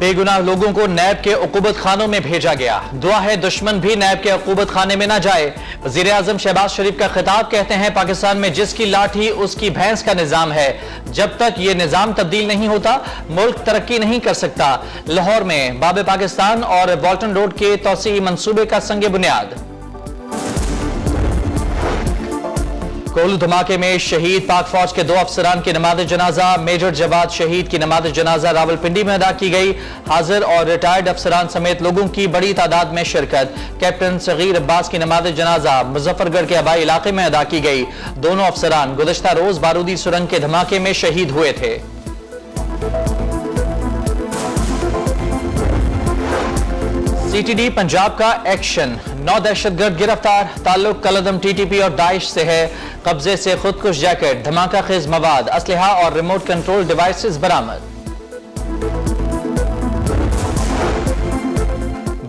बेगुनाह लोगों को नैब के उकूबत खानों में भेजा गया। दुआ है दुश्मन भी नैब के उकूबत खाने में ना जाए। वज़ीर आज़म शहबाज शरीफ का खिताब, कहते हैं पाकिस्तान में जिसकी लाठी उसकी भैंस का निज़ाम है। जब तक ये निज़ाम तब्दील नहीं होता मुल्क तरक्की नहीं कर सकता। लाहौर में बाब पाकिस्तान और बॉल्टन रोड के तौसीई मंसूबे का संग बुनियाद। कोल्लू धमाके में शहीद पाक फौज के 2 अफसरान की नमाज जनाजा। मेजर जवाद शहीद की नमाज जनाजा रावलपिंडी में अदा की गई। हाजिर और रिटायर्ड अफसरान समेत लोगों की बड़ी तादाद में शिरकत। कैप्टन सगीर अब्बास की नमाज जनाजा मुजफ्फरगढ़ के आबाई इलाके में अदा की गई। दोनों अफसरान गुज़श्ता रोज बारूदी सुरंग के धमाके में शहीद हुए थे। सीटीडी पंजाब का एक्शन, 9 दहशतगर्द गिरफ्तार। ताल्लुक कलदम टीटीपी और दाइश से है। कब्जे से खुदकुश जैकेट, धमाका खेज मवाद, असलहा और रिमोट कंट्रोल डिवाइसेस बरामद।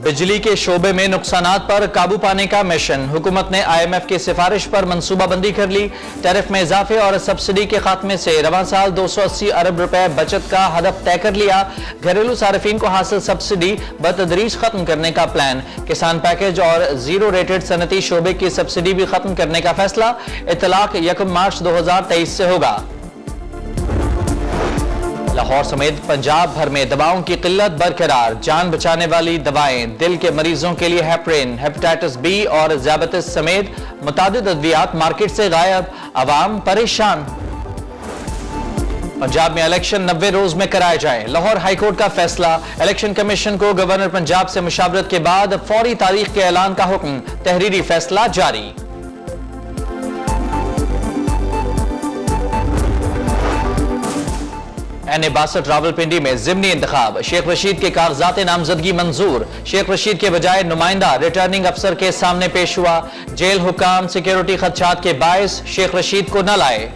बिजली के शोबे में नुकसानात पर काबू पाने का मिशन। हुकूमत ने IMF की सिफारिश पर मनसूबाबंदी कर ली। टैरिफ में इजाफे और सब्सिडी के खात्मे से रवां साल 280 अरब रुपए बचत का हदफ तय कर लिया। घरेलू सार्फिन को हासिल सब्सिडी बतदरीज खत्म करने का प्लान। किसान पैकेज और जीरो रेटेड सनती शोबे की सब्सिडी भी खत्म करने का फैसला। इतलाक 1 मार्च 2023 से होगा। लाहौर समेत पंजाब भर में दवाओं की किल्लत बरकरार। जान बचाने वाली दवाएं, दिल के मरीजों के लिए हेपरिन, हेपेटाइटिस B और ज़ियाबतीस समेत मुतादिद अद्वियात मार्केट से गायब। अवाम परेशान। पंजाब में इलेक्शन 90 रोज में कराए जाएं। लाहौर हाईकोर्ट का फैसला। इलेक्शन कमीशन को गवर्नर पंजाब से मुशावरत के बाद फौरी तारीख के ऐलान का हुक्म। तहरीरी फैसला जारी। NA-62 रावलपिंडी में जिमनी इंतखाब। शेख रशीद के कागजात नामजदगी मंजूर। शेख रशीद के बजाय नुमाइंदा रिटर्निंग अफसर के सामने पेश हुआ। जेल हुकाम सिक्योरिटी खदशात के बायस शेख रशीद को न लाए।